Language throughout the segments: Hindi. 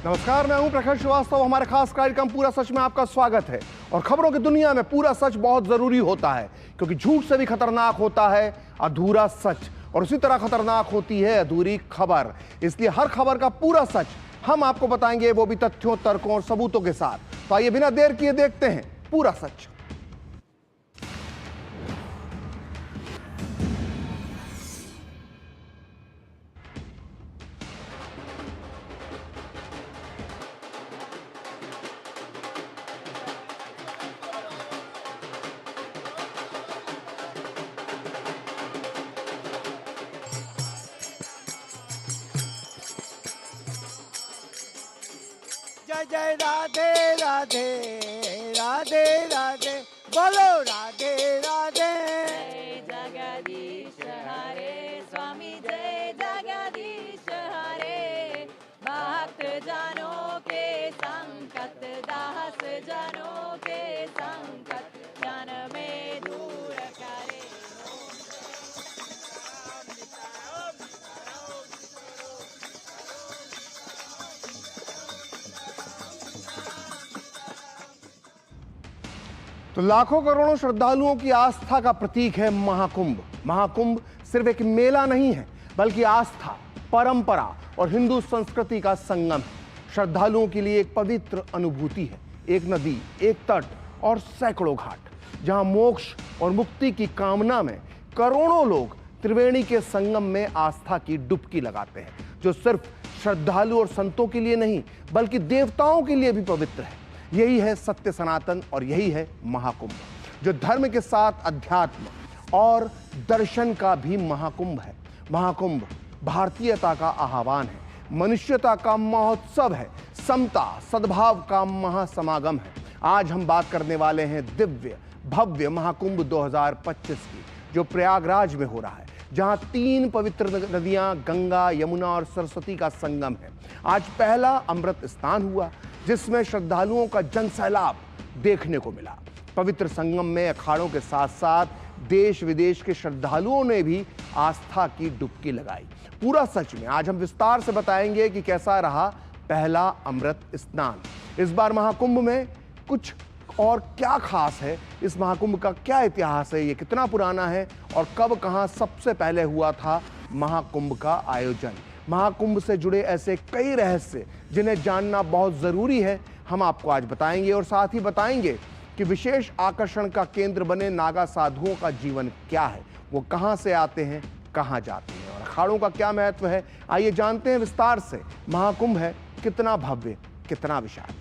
नमस्कार, मैं हूं प्रखर श्रीवास्तव। हमारे खास कार्यक्रम पूरा सच में आपका स्वागत है। और खबरों की दुनिया में पूरा सच बहुत जरूरी होता है, क्योंकि झूठ से भी खतरनाक होता है अधूरा सच, और उसी तरह खतरनाक होती है अधूरी खबर। इसलिए हर खबर का पूरा सच हम आपको बताएंगे, वो भी तथ्यों, तर्कों और सबूतों के साथ। तो आइए बिना देर किए देखते हैं पूरा सच। जय जय राधे राधे राधे राधे, बोलो राधे राधे। जय जगदीश हरे स्वामी, जय जगदीश हरे। भक्त जनों के संकट, दास जनों के संकट, जन में दूर करे। तो लाखों करोड़ों श्रद्धालुओं की आस्था का प्रतीक है महाकुंभ। महाकुंभ सिर्फ एक मेला नहीं है, बल्कि आस्था, परंपरा और हिंदू संस्कृति का संगम है। श्रद्धालुओं के लिए एक पवित्र अनुभूति है, एक नदी, एक तट और सैकड़ों घाट, जहां मोक्ष और मुक्ति की कामना में करोड़ों लोग त्रिवेणी के संगम में आस्था की डुबकी लगाते हैं, जो सिर्फ श्रद्धालु और संतों के लिए नहीं, बल्कि देवताओं के लिए भी पवित्र है। यही है सत्य सनातन और यही है महाकुंभ, जो धर्म के साथ अध्यात्म और दर्शन का भी महाकुंभ है। महाकुंभ भारतीयता का आह्वान है, मनुष्यता का महोत्सव है, समता सद्भाव का महासमागम है। आज हम बात करने वाले हैं दिव्य भव्य महाकुंभ 2025 की, जो प्रयागराज में हो रहा है, जहां 3 पवित्र नदियां गंगा, यमुना और सरस्वती का संगम है। आज पहला अमृत स्नान हुआ, जिसमें श्रद्धालुओं का जनसैलाब देखने को मिला। पवित्र संगम में अखाड़ों के साथ साथ देश विदेश के श्रद्धालुओं ने भी आस्था की डुबकी लगाई। पूरा सच में आज हम विस्तार से बताएंगे कि कैसा रहा पहला अमृत स्नान। इस बार महाकुंभ में कुछ और क्या खास है, इस महाकुंभ का क्या इतिहास है, ये कितना पुराना है और कब कहां सबसे पहले हुआ था महाकुंभ का आयोजन। महाकुंभ से जुड़े ऐसे कई रहस्य जिन्हें जानना बहुत जरूरी है, हम आपको आज बताएंगे। और साथ ही बताएंगे कि विशेष आकर्षण का केंद्र बने नागा साधुओं का जीवन क्या है, वो कहां से आते हैं, कहां जाते हैं और अखाड़ों का क्या महत्व है। आइए जानते हैं विस्तार से महाकुंभ है कितना भव्य, कितना विशाल।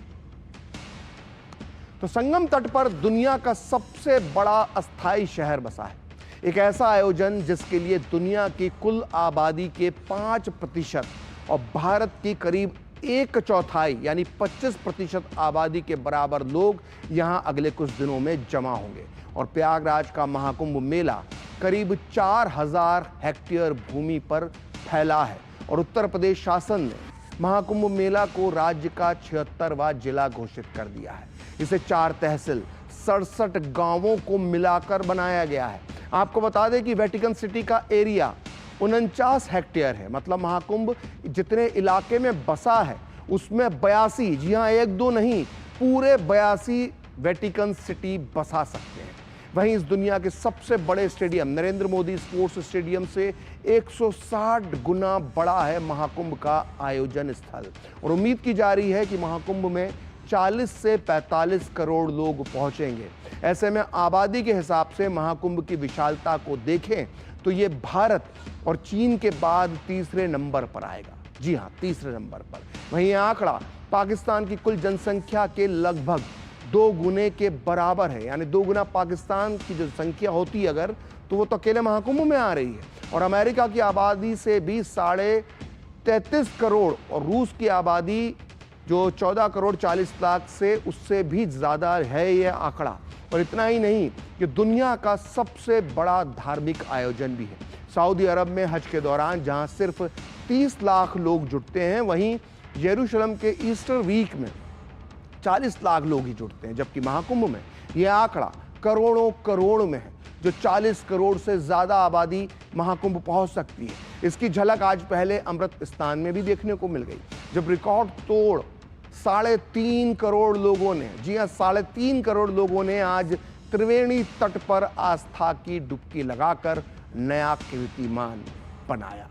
तो संगम तट पर दुनिया का सबसे बड़ा अस्थायी शहर बसा है। एक ऐसा आयोजन जिसके लिए दुनिया की कुल आबादी के 5% और भारत की करीब 1/4 यानी 25% आबादी के बराबर लोग यहां अगले कुछ दिनों में जमा होंगे। और प्रयागराज का महाकुंभ मेला करीब 4000 हेक्टेयर भूमि पर फैला है। और उत्तर प्रदेश शासन ने महाकुंभ मेला को राज्य का 76वां जिला घोषित कर दिया है। इसे 4 तहसील, 67 गांवों को मिलाकर बनाया गया है। आपको बता दें कि वेटिकन सिटी का एरिया 49 हेक्टेयर है। मतलब महाकुंभ जितने इलाके में बसा है उसमें 82, जी हाँ 1-2 नहीं, पूरे 82 वेटिकन सिटी बसा सकते हैं। वहीं इस दुनिया के सबसे बड़े stadium Narendra Modi sports stadium से 160 गुना बड़ा है महाकुंभ का आयोजन स्थल। और उम्मीद की जा रही है कि महाकुंभ में 40 से 45 करोड़ लोग पहुंचेंगे। ऐसे में आबादी के हिसाब से महाकुंभ की विशालता को देखें तो ये भारत और चीन के बाद तीसरे नंबर पर आएगा। जी हाँ, तीसरे नंबर पर। वहीं यह आंकड़ा पाकिस्तान की कुल जनसंख्या के लगभग 2 गुने के बराबर है। यानी 2 गुना पाकिस्तान की जो संख्या होती है अगर, तो वो तो अकेले महाकुंभ में आ रही है। और अमेरिका की आबादी से भी 33.5 करोड़ और रूस की आबादी जो 14 करोड़ 40 लाख से उससे भी ज़्यादा है ये आंकड़ा। और इतना ही नहीं, ये दुनिया का सबसे बड़ा धार्मिक आयोजन भी है। सऊदी अरब में हज के दौरान जहां सिर्फ 30 लाख लोग जुटते हैं, वहीं यरूशलेम के ईस्टर वीक में 40 लाख लोग ही जुटते हैं, जबकि महाकुंभ में यह आंकड़ा करोड़ों करोड़ में है, जो 40 करोड़ से ज़्यादा आबादी महाकुंभ पहुंच सकती है। इसकी झलक आज पहले अमृत स्नान में भी देखने को मिल गई, जब रिकॉर्ड तोड़ 3.5 करोड़ लोगों ने, जी हां 3.5 करोड़ लोगों ने आज त्रिवेणी तट पर आस्था की डुबकी लगाकर नया कीर्तिमान बनाया।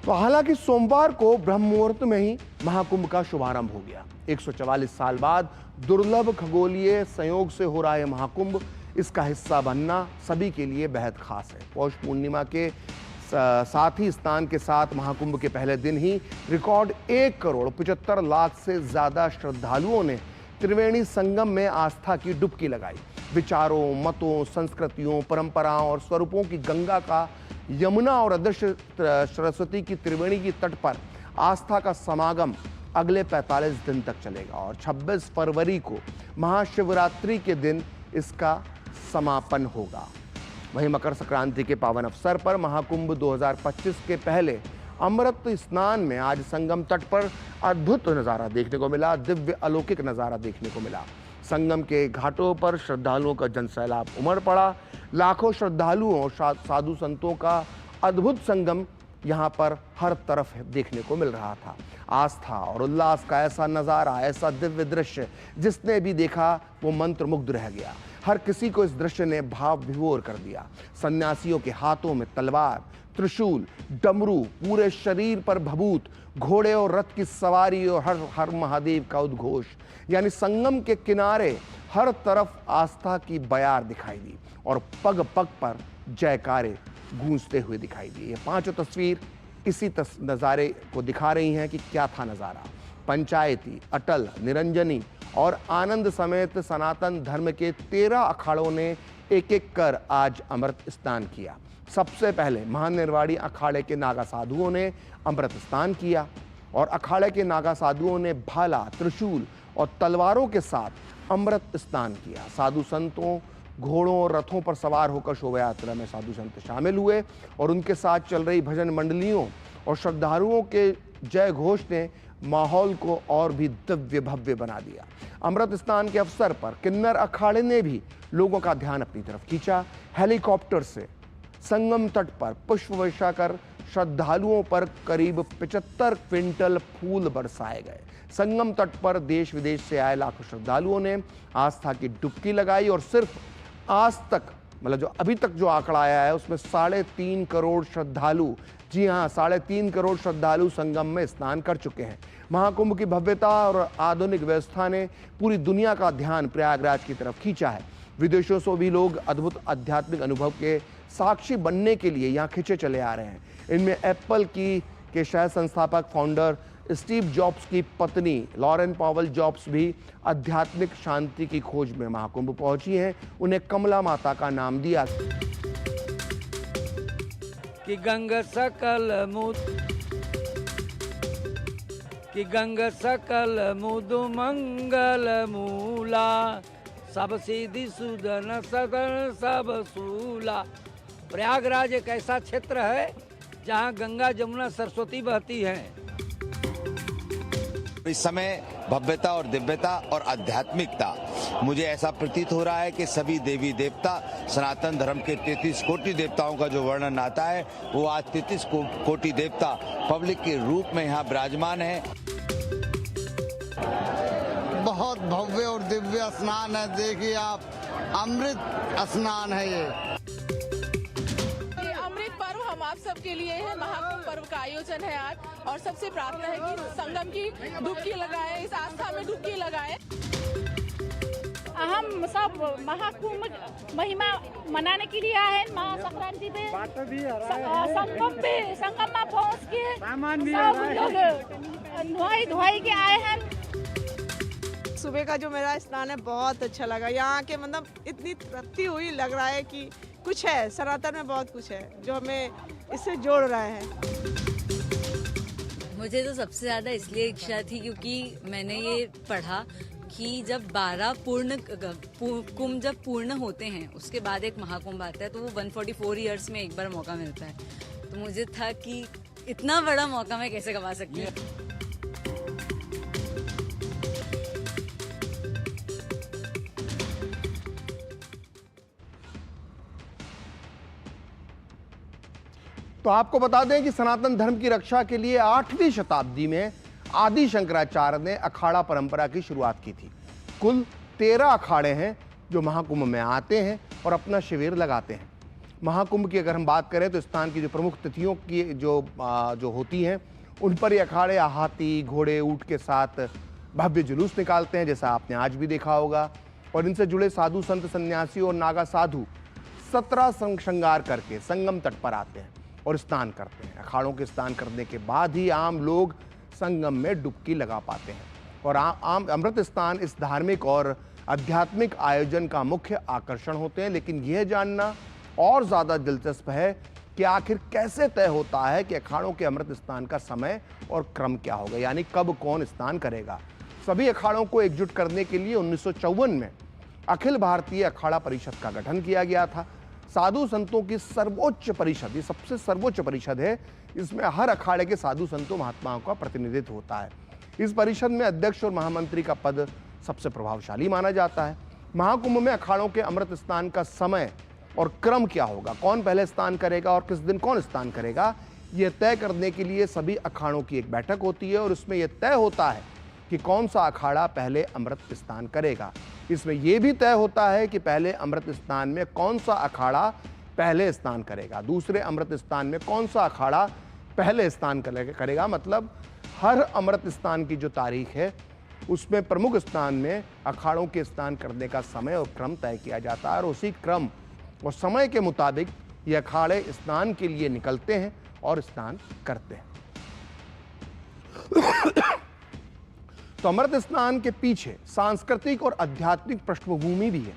तो हालांकि सोमवार को ब्रह्म मुहूर्त में ही महाकुंभ का शुभारंभ हो गया। 144 साल बाद दुर्लभ खगोलीय संयोग से हो रहा है महाकुंभ, इसका हिस्सा बनना सभी के लिए बेहद खास है। पौष पूर्णिमा के साथ ही स्नान के साथ महाकुंभ के पहले दिन ही रिकॉर्ड 1 करोड़ 75 लाख से ज्यादा श्रद्धालुओं ने त्रिवेणी संगम में आस्था की डुबकी लगाई। विचारों, मतों, संस्कृतियों, परंपराओं और स्वरूपों की गंगा का यमुना और अदृश्य सरस्वती की त्रिवेणी की तट पर आस्था का समागम अगले 45 दिन तक चलेगा और 26 फरवरी को महाशिवरात्रि के दिन इसका समापन होगा। वहीं मकर संक्रांति के पावन अवसर पर महाकुंभ 2025 के पहले अमृत स्नान में आज संगम तट पर अद्भुत नज़ारा देखने को मिला, दिव्य अलौकिक नज़ारा देखने को मिला। संगम के घाटों पर श्रद्धालुओं का जनसैलाब उमड़ पड़ा। लाखों श्रद्धालुओं और साधु संतों का अद्भुत संगम यहाँ पर हर तरफ देखने को मिल रहा था। आस्था और उल्लास का ऐसा नज़ारा, ऐसा दिव्य दृश्य जिसने भी देखा वो मंत्रमुग्ध रह गया। हर किसी को इस दृश्य ने भाव विभोर कर दिया। सन्यासियों के हाथों में तलवार, त्रिशूल, डमरू, पूरे शरीर पर भभूत, घोड़े और रथ की सवारी और हर हर महादेव का उद्घोष, यानी संगम के किनारे हर तरफ आस्था की बयार दिखाई दी और पग पग पर जयकारे गूंजते हुए दिखाई दिए। ये पांचों तस्वीर इसी नज़ारे को दिखा रही हैं कि क्या था नज़ारा। पंचायती, अटल, निरंजनी और आनंद समेत सनातन धर्म के 13 अखाड़ों ने एक एक कर आज अमृत स्नान किया। सबसे पहले महानिर्वाणी अखाड़े के नागा साधुओं ने अमृत स्नान किया और अखाड़े के नागा साधुओं ने भाला, त्रिशूल और तलवारों के साथ अमृत स्नान किया। साधु संतों, घोड़ों और रथों पर सवार होकर शोभा यात्रा में साधु संत शामिल हुए और उनके साथ चल रही भजन मंडलियों और श्रद्धालुओं के जय घोष ने माहौल को और भी दिव्य भव्य बना दिया। अमृत स्नान के अवसर पर किन्नर अखाड़े ने भी लोगों का ध्यान अपनी तरफ खींचा। हेलीकॉप्टर से संगम तट पर पुष्प वर्षा कर श्रद्धालुओं पर करीब 75 क्विंटल फूल बरसाए गए। संगम तट पर देश विदेश से आए लाखों श्रद्धालुओं ने आस्था की डुबकी लगाई और सिर्फ आज तक, मतलब जो अभी तक जो आंकड़ा आया है उसमें 3.5 करोड़ श्रद्धालु, जी हाँ 3.5 करोड़ श्रद्धालु संगम में स्नान कर चुके हैं। महाकुंभ की भव्यता और आधुनिक व्यवस्था ने पूरी दुनिया का ध्यान प्रयागराज की तरफ खींचा है। विदेशों से भी लोग अद्भुत आध्यात्मिक अनुभव के साक्षी बनने के लिए यहाँ खिंचे चले आ रहे हैं। इनमें एप्पल के सह संस्थापक फाउंडर स्टीव जॉब्स की पत्नी लॉरेन पॉवल जॉब्स भी आध्यात्मिक शांति की खोज में महाकुंभ पहुंची हैं। उन्हें कमला माता का नाम दिया कि गंग सकल मुदु मंगल मूला, सब सिद्धि सुदन सदन सब सूला। प्रयागराज एक ऐसा क्षेत्र है जहाँ गंगा, जमुना, सरस्वती बहती हैं। इस समय भव्यता और दिव्यता और आध्यात्मिकता, मुझे ऐसा प्रतीत हो रहा है कि सभी देवी देवता, सनातन धर्म के 33 कोटि देवताओं का जो वर्णन आता है वो आज 33 कोटि देवता पब्लिक के रूप में यहाँ विराजमान है। बहुत भव्य और दिव्य स्नान है। देखिए आप, अमृत स्नान है ये। अमृत पर्व हम आप सबके लिए है। महाकुंभ पर्व का आयोजन है आज और सबसे प्रार्थना है कि संगम की डुबकी लगाएं, इस आस्था में डुबकी लगाएं। हम सब महाकुंभ महिमा मनाने के लिए आए हैं। महासंक्रांति पे संगम में पहुँच के सब लोग धुआई के आए हैं। सुबह का जो मेरा स्नान है बहुत अच्छा लगा। यहाँ के मतलब इतनी तृप्ति हुई, लग रहा है कि कुछ है सनातन में, बहुत कुछ है जो हमें इससे जोड़ रहा है। मुझे तो सबसे ज़्यादा इसलिए इच्छा थी क्योंकि मैंने ये पढ़ा कि जब 12 कुंभ जब पूर्ण होते हैं उसके बाद एक महाकुंभ आता है तो वो 144 ईयर्स में एक बार मौका मिलता है। तो मुझे था कि इतना बड़ा मौका मैं कैसे गवा सकती हूँ। तो आपको बता दें कि सनातन धर्म की रक्षा के लिए 8वीं शताब्दी में आदि शंकराचार्य ने अखाड़ा परंपरा की शुरुआत की थी। कुल 13 अखाड़े हैं जो महाकुंभ में आते हैं और अपना शिविर लगाते हैं। महाकुंभ की अगर हम बात करें तो स्थान की जो प्रमुख तिथियों की जो होती हैं उन पर ये अखाड़े हाथी, घोड़े, ऊंट के साथ भव्य जुलूस निकालते हैं, जैसा आपने आज भी देखा होगा। और इनसे जुड़े साधु संत सन्यासी और नागा साधु 17 श्रृंगार करके संगम तट पर आते हैं और स्नान करते हैं। अखाड़ों के स्नान करने के बाद ही आम लोग संगम में डुबकी लगा पाते हैं। और आम अमृत स्नान इस धार्मिक और आध्यात्मिक आयोजन का मुख्य आकर्षण होते हैं। लेकिन यह जानना और ज़्यादा दिलचस्प है कि आखिर कैसे तय होता है कि अखाड़ों के अमृत स्नान का समय और क्रम क्या होगा, यानी कब कौन स्नान करेगा। सभी अखाड़ों को एकजुट करने के लिए 1954 में अखिल भारतीय अखाड़ा परिषद का गठन किया गया था। साधु संतों की सर्वोच्च परिषद, ये सबसे सर्वोच्च परिषद है। इसमें हर अखाड़े के साधु संतों महात्माओं का प्रतिनिधित्व होता है। इस परिषद में अध्यक्ष और महामंत्री का पद सबसे प्रभावशाली माना जाता है। महाकुंभ में अखाड़ों के अमृत स्नान का समय और क्रम क्या होगा, कौन पहले स्नान करेगा और किस दिन कौन स्नान करेगा, यह तय करने के लिए सभी अखाड़ों की एक बैठक होती है और उसमें यह तय होता है कि कौन सा अखाड़ा पहले अमृत स्नान करेगा। इसमें यह भी तय होता है कि पहले अमृत स्नान में कौन सा अखाड़ा पहले स्नान करेगा, दूसरे अमृत स्नान में कौन सा अखाड़ा पहले स्नान करेगा। मतलब हर अमृत स्नान की जो तारीख है उसमें प्रमुख स्नान में अखाड़ों के स्नान करने का समय और क्रम तय किया जाता है और उसी क्रम और समय के मुताबिक ये अखाड़े स्नान के लिए निकलते हैं और स्नान करते हैं। तो अमृत स्नान के पीछे सांस्कृतिक और आध्यात्मिक पृष्ठभूमि भी है।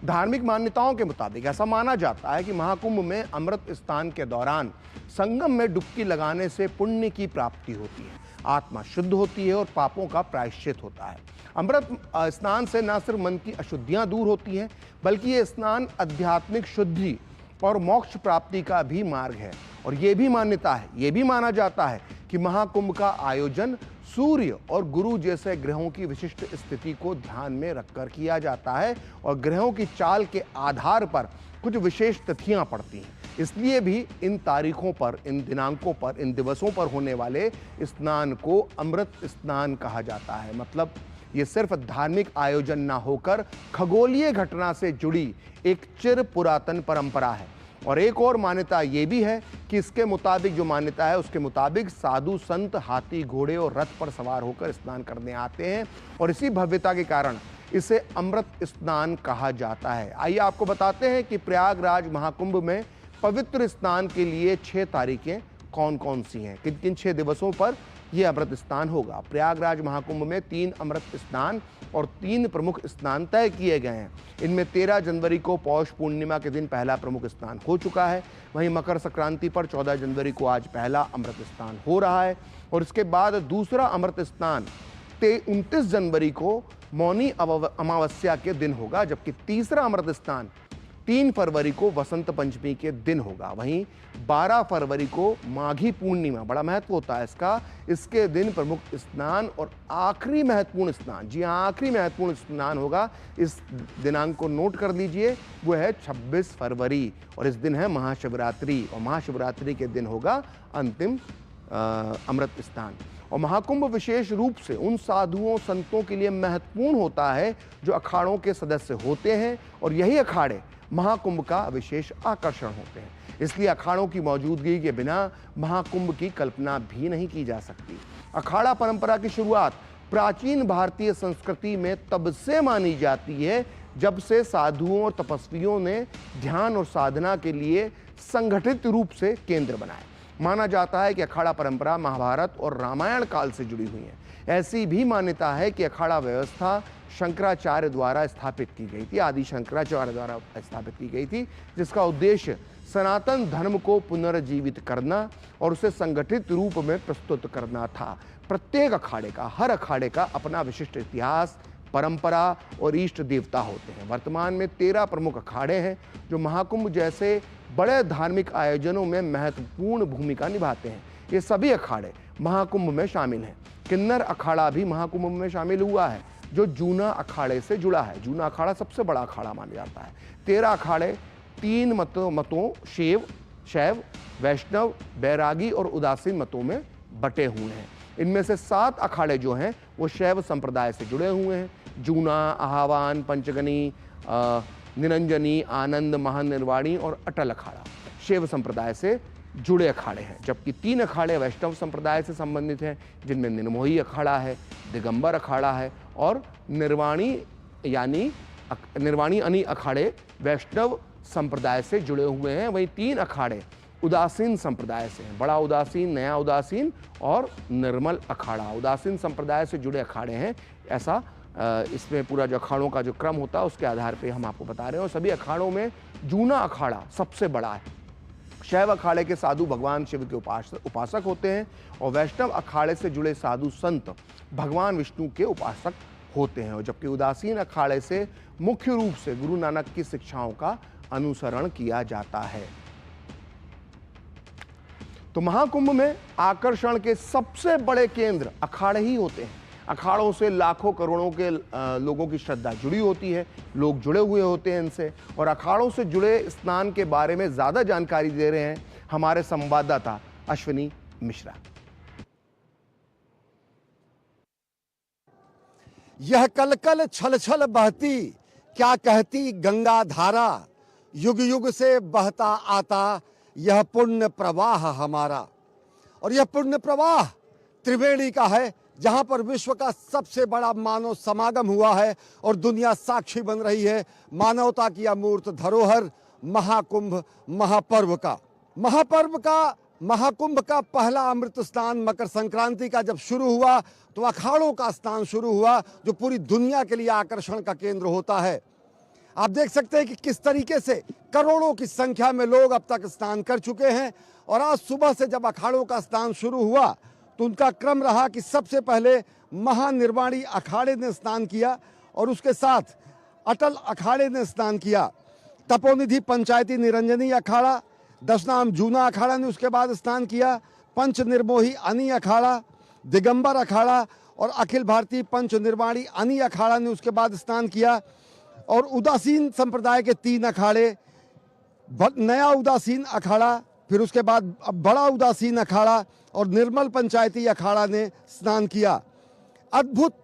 धार्मिक मान्यताओं के मुताबिक ऐसा माना जाता है कि महाकुंभ में अमृत स्नान के दौरान संगम में डुबकी लगाने से पुण्य की प्राप्ति होती है, आत्मा शुद्ध होती है और पापों का प्रायश्चित होता है। अमृत स्नान से न सिर्फ मन की अशुद्धियां दूर होती हैं, बल्कि ये स्नान आध्यात्मिक शुद्धि और मोक्ष प्राप्ति का भी मार्ग है। और ये भी मान्यता है, ये भी माना जाता है कि महाकुंभ का आयोजन सूर्य और गुरु जैसे ग्रहों की विशिष्ट स्थिति को ध्यान में रखकर किया जाता है और ग्रहों की चाल के आधार पर कुछ विशेष तिथियां पड़ती हैं। इसलिए भी इन तारीखों पर, इन दिनांकों पर, इन दिवसों पर होने वाले स्नान को अमृत स्नान कहा जाता है। मतलब ये सिर्फ धार्मिक आयोजन ना होकर खगोलीय घटना से जुड़ी एक चिर पुरातन परंपरा है। और एक और मान्यता ये भी है कि इसके मुताबिक, जो मान्यता है उसके मुताबिक साधु संत हाथी, घोड़े और रथ पर सवार होकर स्नान करने आते हैं और इसी भव्यता के कारण इसे अमृत स्नान कहा जाता है। आइए आपको बताते हैं कि प्रयागराज महाकुंभ में पवित्र स्नान के लिए 6 तारीखें कौन कौन सी हैं, किन किन 6 दिवसों पर यह अमृत स्नान होगा। प्रयागराज महाकुंभ में 3 अमृत स्नान और 3 प्रमुख स्नान तय किए गए हैं। इनमें 13 जनवरी को पौष पूर्णिमा के दिन पहला प्रमुख स्नान हो चुका है। वहीं मकर संक्रांति पर 14 जनवरी को आज पहला अमृत स्नान हो रहा है और इसके बाद दूसरा अमृत स्नान 29 जनवरी को मौनी अमावस्या के दिन होगा, जबकि तीसरा अमृत स्नान 3 फरवरी को वसंत पंचमी के दिन होगा। वहीं 12 फरवरी को माघी पूर्णिमा, बड़ा महत्व होता है इसका, इसके दिन प्रमुख स्नान और आखिरी महत्वपूर्ण स्नान, जी हाँ आखिरी महत्वपूर्ण स्नान होगा, इस दिनांक को नोट कर लीजिए, वो है 26 फरवरी और इस दिन है महाशिवरात्रि और महाशिवरात्रि के दिन होगा अंतिम अमृत स्नान। और महाकुंभ विशेष रूप से उन साधुओं संतों के लिए महत्वपूर्ण होता है जो अखाड़ों के सदस्य होते हैं और यही अखाड़े महाकुंभ का विशेष आकर्षण होते हैं। इसलिए अखाड़ों की मौजूदगी के बिना महाकुंभ की कल्पना भी नहीं की जा सकती। अखाड़ा परंपरा की शुरुआत प्राचीन भारतीय संस्कृति में तब से मानी जाती है जब से साधुओं और तपस्वियों ने ध्यान और साधना के लिए संगठित रूप से केंद्र बनाए। माना जाता है कि अखाड़ा परंपरा महाभारत और रामायण काल से जुड़ी हुई है। ऐसी भी मान्यता है कि अखाड़ा व्यवस्था शंकराचार्य द्वारा स्थापित की गई थी, आदि शंकराचार्य द्वारा स्थापित की गई थी, जिसका उद्देश्य सनातन धर्म को पुनर्जीवित करना और उसे संगठित रूप में प्रस्तुत करना था। प्रत्येक अखाड़े का, हर अखाड़े का अपना विशिष्ट इतिहास, परंपरा और इष्ट देवता होते हैं। वर्तमान में 13 प्रमुख अखाड़े हैं जो महाकुंभ जैसे बड़े धार्मिक आयोजनों में महत्वपूर्ण भूमिका निभाते हैं। ये सभी अखाड़े महाकुंभ में शामिल हैं। किन्नर अखाड़ा भी महाकुंभ में शामिल हुआ है जो जूना अखाड़े से जुड़ा है। जूना अखाड़ा सबसे बड़ा अखाड़ा माना जाता है। 13 अखाड़े 3 मतों शैव, वैष्णव, बैरागी और उदासीन मतों में बटे हुए हैं। इनमें से 7 अखाड़े जो हैं वो शैव संप्रदाय से जुड़े हुए हैं। जूना, आहावान, पंचगनी, निरंजनी, आनंद, महानिर्वाणी और अटल अखाड़ा शैव संप्रदाय से जुड़े अखाड़े हैं, जबकि 3 अखाड़े वैष्णव संप्रदाय से संबंधित हैं, जिनमें निर्मोही अखाड़ा है, दिगंबर अखाड़ा है और निर्वाणी यानी अखाड़े वैष्णव संप्रदाय से जुड़े हुए हैं। वहीं 3 अखाड़े उदासीन संप्रदाय से हैं, बड़ा उदासीन, नया उदासीन और निर्मल अखाड़ा उदासीन संप्रदाय से जुड़े अखाड़े हैं। ऐसा इसमें पूरा जो अखाड़ों का जो क्रम होता है उसके आधार पे हम आपको बता रहे हैं। और सभी अखाड़ों में जूना अखाड़ा सबसे बड़ा है। शैव अखाड़े के साधु भगवान शिव के उपासक होते हैं और वैष्णव अखाड़े से जुड़े साधु संत भगवान विष्णु के उपासक होते हैं, और जबकि उदासीन अखाड़े से मुख्य रूप से गुरु नानक की शिक्षाओं का अनुसरण किया जाता है। तो महाकुंभ में आकर्षण के सबसे बड़े केंद्र अखाड़े ही होते हैं। अखाड़ों से लाखों करोड़ों के लोगों की श्रद्धा जुड़ी होती है, लोग जुड़े हुए होते हैं इनसे। और अखाड़ों से जुड़े स्नान के बारे में ज्यादा जानकारी दे रहे हैं हमारे संवाददाता अश्विनी मिश्रा। यह कल कल छल छल बहती क्या कहती गंगा धारा, युग युग से बहता आता यह पुण्य प्रवाह हमारा। और यह पुण्य प्रवाह त्रिवेणी का है, जहां पर विश्व का सबसे बड़ा मानव समागम हुआ है और दुनिया साक्षी बन रही है मानवता की अमूर्त धरोहर महाकुंभ महापर्व का। महाकुंभ का पहला अमृत स्नान मकर संक्रांति का जब शुरू हुआ तो अखाड़ों का स्नान शुरू हुआ, जो पूरी दुनिया के लिए आकर्षण का केंद्र होता है। आप देख सकते हैं कि किस तरीके से करोड़ों की संख्या में लोग अब तक स्नान कर चुके हैं। और आज सुबह से जब अखाड़ों का स्नान शुरू हुआ तो उनका क्रम रहा कि सबसे पहले महानिर्वाणी अखाड़े ने स्नान किया और उसके साथ अटल अखाड़े ने स्नान किया। तपोनिधि पंचायती निरंजनी अखाड़ा, दशनाम जूना अखाड़ा ने उसके बाद स्नान किया। पंच निर्मोही अनी अखाड़ा, दिगंबर अखाड़ा और अखिल भारतीय पंच निर्वाणी अनी अखाड़ा ने उसके बाद स्नान किया। और उदासीन संप्रदाय के 3 अखाड़े, नया उदासीन अखाड़ा, फिर उसके बाद बड़ा उदासीन अखाड़ा और निर्मल पंचायती अखाड़ा ने स्नान किया। अद्भुत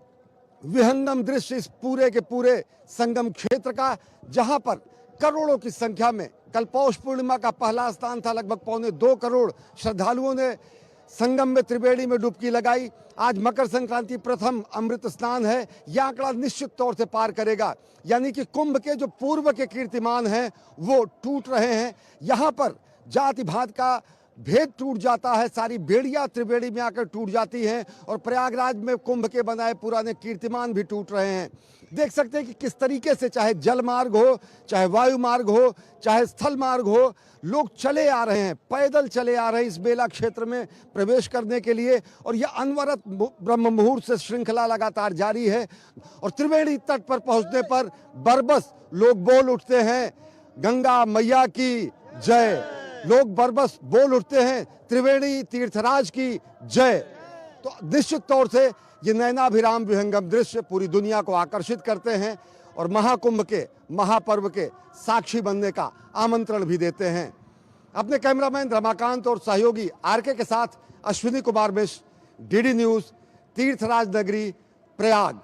विहंगम दृश्य इस पूरे के पूरे संगम क्षेत्र का, जहां पर करोड़ों की संख्या में, कल पौष पूर्णिमा का पहला स्नान था, लगभग 1.25 करोड़ श्रद्धालुओं ने संगम में त्रिवेणी में डुबकी लगाई। आज मकर संक्रांति प्रथम अमृत स्नान है, यह आंकड़ा निश्चित तौर से पार करेगा, यानी कि कुंभ के जो पूर्व के कीर्तिमान हैं वो टूट रहे हैं। यहाँ पर जाति भात का भेद टूट जाता है, सारी बेड़ियां त्रिवेणी में आकर टूट जाती हैं और प्रयागराज में कुंभ के बनाए पुराने कीर्तिमान भी टूट रहे हैं। देख सकते हैं कि किस तरीके से चाहे जल मार्ग हो, चाहे वायु मार्ग हो, चाहे स्थल मार्ग हो, लोग चले आ रहे हैं, पैदल चले आ रहे हैं इस मेला क्षेत्र में प्रवेश करने के लिए। और यह अनवरत ब्रह्म मुहूर्त से श्रृंखला लगातार जारी है। और त्रिवेणी तट पर पहुंचने पर बरबस लोग बोल उठते हैं, गंगा मैया की जय। लोग बरबस बोल उठते हैं, त्रिवेणी तीर्थराज की जय। तो निश्चित तौर से ये नयनाभिराम विहंगम दृश्य पूरी दुनिया को आकर्षित करते हैं और महाकुंभ के महापर्व के साक्षी बनने का आमंत्रण भी देते हैं। अपने कैमरामैन रमाकांत और सहयोगी आरके के साथ अश्विनी कुमार मिश्र, डीडी न्यूज, तीर्थराज नगरी प्रयाग।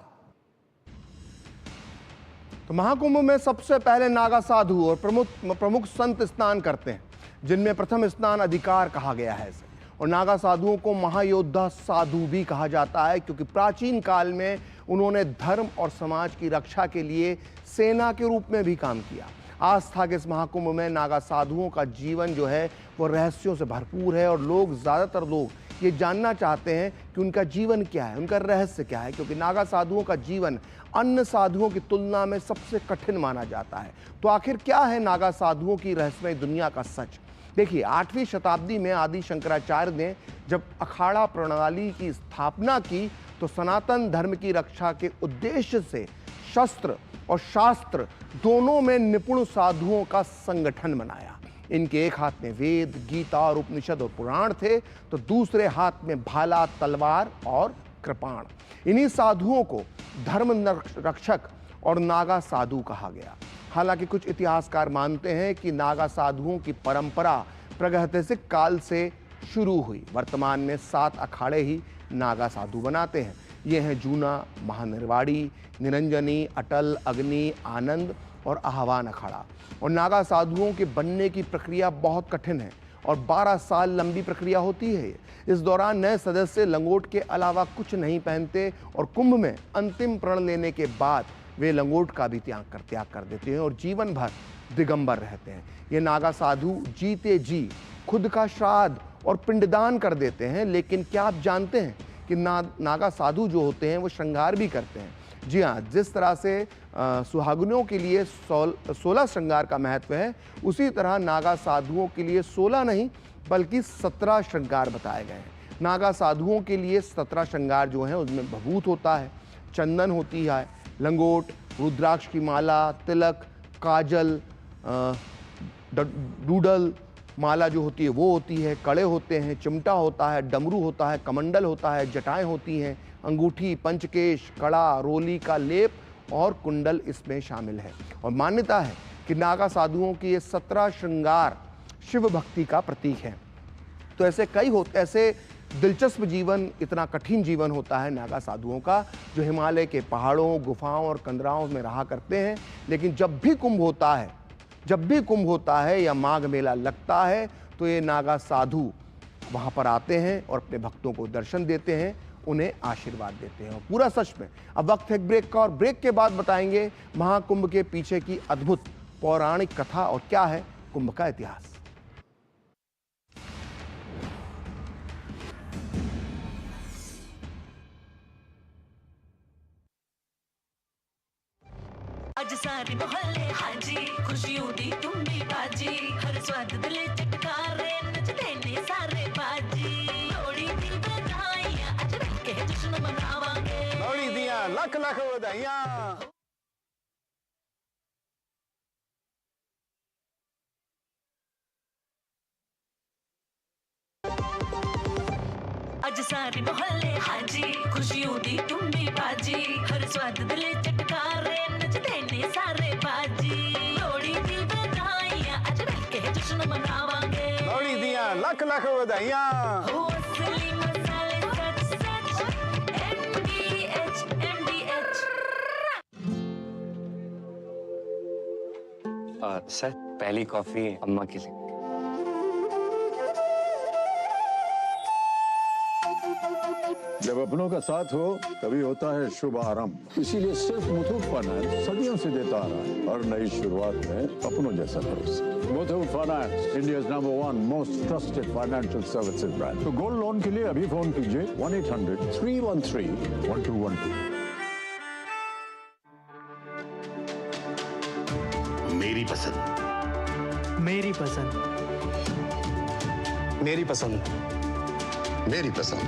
तो महाकुंभ में सबसे पहले नागा साधु और प्रमुख संत स्नान करते हैं, जिनमें प्रथम स्नान अधिकार कहा गया है इसे। और नागा साधुओं को महायोद्धा साधु भी कहा जाता है, क्योंकि प्राचीन काल में उन्होंने धर्म और समाज की रक्षा के लिए सेना के रूप में भी काम किया। आस्था के इस महाकुंभ में नागा साधुओं का जीवन जो है वो रहस्यों से भरपूर है और ज़्यादातर लोग ये जानना चाहते हैं कि उनका जीवन क्या है, उनका रहस्य क्या है, क्योंकि नागा साधुओं का जीवन अन्य साधुओं की तुलना में सबसे कठिन माना जाता है। तो आखिर क्या है नागा साधुओं की रहस्यमय दुनिया का सच? देखिए, 8वीं शताब्दी में आदि शंकराचार्य ने जब अखाड़ा प्रणाली की स्थापना की तो सनातन धर्म की रक्षा के उद्देश्य से शस्त्र और शास्त्र दोनों में निपुण साधुओं का संगठन बनाया। इनके एक हाथ में वेद, गीता और उपनिषद और पुराण थे, तो दूसरे हाथ में भाला, तलवार और कृपाण। इन्हीं साधुओं को धर्म रक्षक और नागा साधु कहा गया। हालांकि कुछ इतिहासकार मानते हैं कि नागा साधुओं की परंपरा प्रागैतिहासिक काल से शुरू हुई। वर्तमान में 7 अखाड़े ही नागा साधु बनाते हैं। ये हैं जूना, महानिर्वाणी, निरंजनी, अटल, अग्नि, आनंद और आह्वान अखाड़ा। और नागा साधुओं के बनने की प्रक्रिया बहुत कठिन है और 12 साल लंबी प्रक्रिया होती है। इस दौरान नए सदस्य लंगोट के अलावा कुछ नहीं पहनते और कुंभ में अंतिम प्रण लेने के बाद वे लंगोट का भी त्याग कर देते हैं और जीवन भर दिगंबर रहते हैं। ये नागा साधु जीते जी खुद का श्राद्ध और पिंडदान कर देते हैं। लेकिन क्या आप जानते हैं कि नागा साधु जो होते हैं वो श्रृंगार भी करते हैं? जी हाँ, जिस तरह से सुहागिनों के लिए 16 श्रृंगार का महत्व है, उसी तरह नागा साधुओं के लिए 16 नहीं बल्कि 17 श्रृंगार बताए गए हैं। नागा साधुओं के लिए 17 श्रृंगार जो हैं उसमें भभूत होता है, चंदन होती है, लंगोट, रुद्राक्ष की माला, तिलक, काजल, डूडल माला जो होती है वो होती है, कड़े होते हैं, चिमटा होता है, डमरू होता है, कमंडल होता है, जटाएं होती हैं, अंगूठी, पंचकेश, कड़ा, रोली का लेप और कुंडल इसमें शामिल है। और मान्यता है कि नागा साधुओं के ये 17 श्रृंगार शिव भक्ति का प्रतीक है। तो ऐसे दिलचस्प जीवन, इतना कठिन जीवन होता है नागा साधुओं का, जो हिमालय के पहाड़ों, गुफाओं और कंदराओं में रहा करते हैं। लेकिन जब भी कुंभ होता है या माघ मेला लगता है तो ये नागा साधु वहाँ पर आते हैं और अपने भक्तों को दर्शन देते हैं, उन्हें आशीर्वाद देते हैं। और पूरा सच में अब वक्त है एक ब्रेक का, और ब्रेक के बाद बताएंगे महाकुंभ के पीछे की अद्भुत पौराणिक कथा और क्या है कुंभ का इतिहास। अज सारे मोहल्ले हाजी, खुशियों दी तुम्बी बाजी, हर स्वाद दिले चटकारे, नचदे ने सारे बाजी। लोड़ी दी बधाइयां, अज रल के जश्न मनावांगे। लोड़ी दियां लख लख बधाइयां। अज सारे मोहल्ले हाजी, खुशियों दी तुम्बी बाजी, हर स्वाद दिले चटकारे, नचदे ने सारे बाजी। लोड़ी दी बधाइयां, अज रल के जश्न मनावांगे। लोड़ी दियां लख लख बधाइयां। हो असली मसाले सच सच, MDH MDH। सर, पहली कॉफी अम्मा के लिए। जब अपनों का साथ हो तभी होता है शुभ आरंभ। इसीलिए सिर्फ मुथूट फाइनेंस सदियों से देता आ रहा है और नई शुरुआत में अपनों जैसा भरोसा। Muthoot finance, India's number 1 most trusted financial services brand. तो गोल्ड लोन के लिए अभी फोन कीजिए 1-800-313-1212। मेरी पसंद, मेरी पसंद, मेरी पसंद, मेरी पसंद,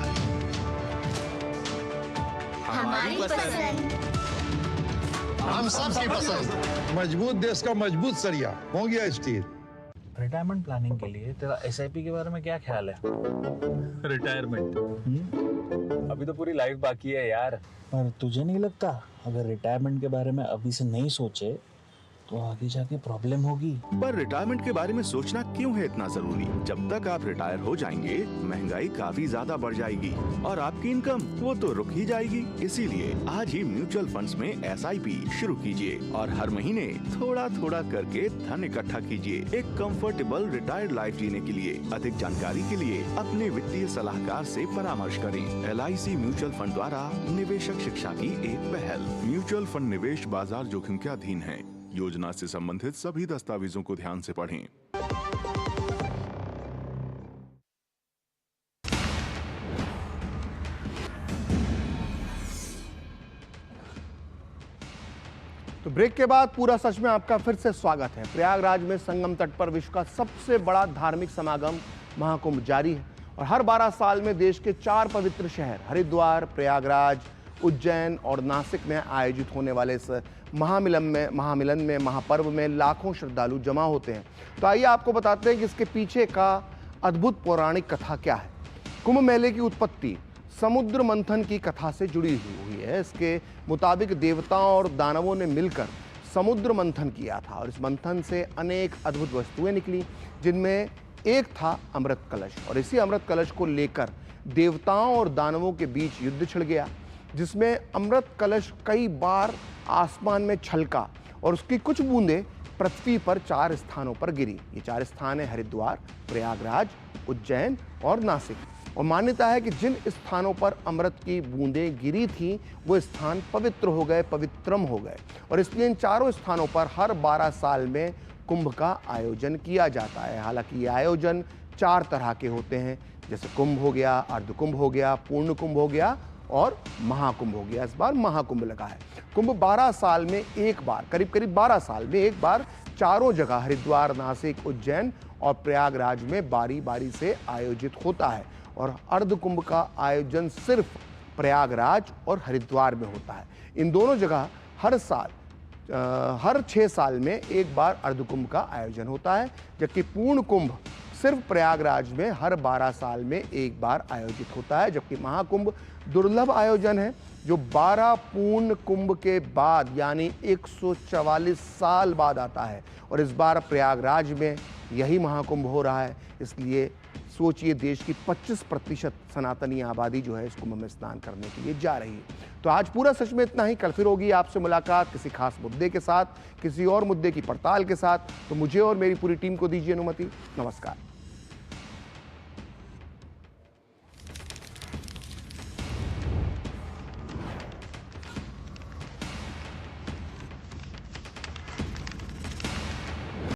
हमारी पसंद, हम सबकी पसंद। मजबूत देश का मजबूत सरिया हो गया स्टील। रिटायरमेंट प्लानिंग के लिए तेरा SIP के बारे में क्या ख्याल है? रिटायरमेंट अभी तो पूरी लाइफ बाकी है यार। पर तुझे नहीं लगता अगर रिटायरमेंट के बारे में अभी से नहीं सोचे तो आगे जाके प्रॉब्लम होगी? पर रिटायरमेंट के बारे में सोचना क्यों है इतना जरूरी? जब तक आप रिटायर हो जाएंगे महंगाई काफी ज्यादा बढ़ जाएगी और आपकी इनकम वो तो रुक ही जाएगी। इसीलिए आज ही म्यूचुअल फंड्स में SIP शुरू कीजिए और हर महीने थोड़ा थोड़ा करके धन इकट्ठा कीजिए एक कंफर्टेबल रिटायर्ड लाइफ जीने के लिए। अधिक जानकारी के लिए अपने वित्तीय सलाहकार से परामर्श करें। LIC म्यूचुअल फंड द्वारा निवेशक शिक्षा की एक पहल। म्यूचुअल फंड निवेश बाजार जोखिम के अधीन है। योजना से संबंधित सभी दस्तावेजों को ध्यान से पढ़ें। तो ब्रेक के बाद पूरा सच में आपका फिर से स्वागत है। प्रयागराज में संगम तट पर विश्व का सबसे बड़ा धार्मिक समागम महाकुंभ जारी है और हर 12 साल में देश के 4 पवित्र शहर हरिद्वार, प्रयागराज, उज्जैन और नासिक में आयोजित होने वाले इस महामिलन में महापर्व में लाखों श्रद्धालु जमा होते हैं। तो आइए आपको बताते हैं कि इसके पीछे का अद्भुत पौराणिक कथा क्या है। कुंभ मेले की उत्पत्ति समुद्र मंथन की कथा से जुड़ी हुई है। इसके मुताबिक देवताओं और दानवों ने मिलकर समुद्र मंथन किया था और इस मंथन से अनेक अद्भुत वस्तुएं निकली, जिनमें एक था अमृत कलश और इसी अमृत कलश को लेकर देवताओं और दानवों के बीच युद्ध छिड़ गया, जिसमें अमृत कलश कई बार आसमान में छलका और उसकी कुछ बूंदें पृथ्वी पर 4 स्थानों पर गिरी। ये 4 स्थान है हरिद्वार, प्रयागराज, उज्जैन और नासिक। और मान्यता है कि जिन स्थानों पर अमृत की बूंदें गिरी थीं वो स्थान पवित्र हो गए, पवित्रम हो गए। और इसलिए इन चारों स्थानों पर हर 12 साल में कुंभ का आयोजन किया जाता है। हालांकि ये आयोजन 4 तरह के होते हैं, जैसे कुंभ हो गया, अर्धकुंभ हो गया, पूर्ण कुंभ हो गया और महाकुंभ हो गया। इस बार महाकुंभ लगा है। कुंभ 12 साल में एक बार, करीब 12 साल में एक बार चारों जगह हरिद्वार, नासिक, उज्जैन और प्रयागराज में बारी बारी से आयोजित होता है। और अर्धकुंभ का आयोजन सिर्फ प्रयागराज और हरिद्वार में होता है। इन दोनों जगह हर 6 साल में एक बार अर्धकुंभ का आयोजन होता है, जबकि पूर्ण कुंभ सिर्फ प्रयागराज में हर 12 साल में एक बार आयोजित होता है। जबकि महाकुंभ दुर्लभ आयोजन है जो 12 पूर्ण कुंभ के बाद यानी 144 साल बाद आता है। और इस बार प्रयागराज में यही महाकुंभ हो रहा है। इसलिए सोचिए, देश की 25% सनातनी आबादी जो है इस कुंभ में स्नान करने के लिए जा रही है। तो आज पूरा सच में इतना ही। कल फिर होगी आपसे मुलाकात किसी खास मुद्दे के साथ, किसी और मुद्दे की पड़ताल के साथ। तो मुझे और मेरी पूरी टीम को दीजिए अनुमति। नमस्कार।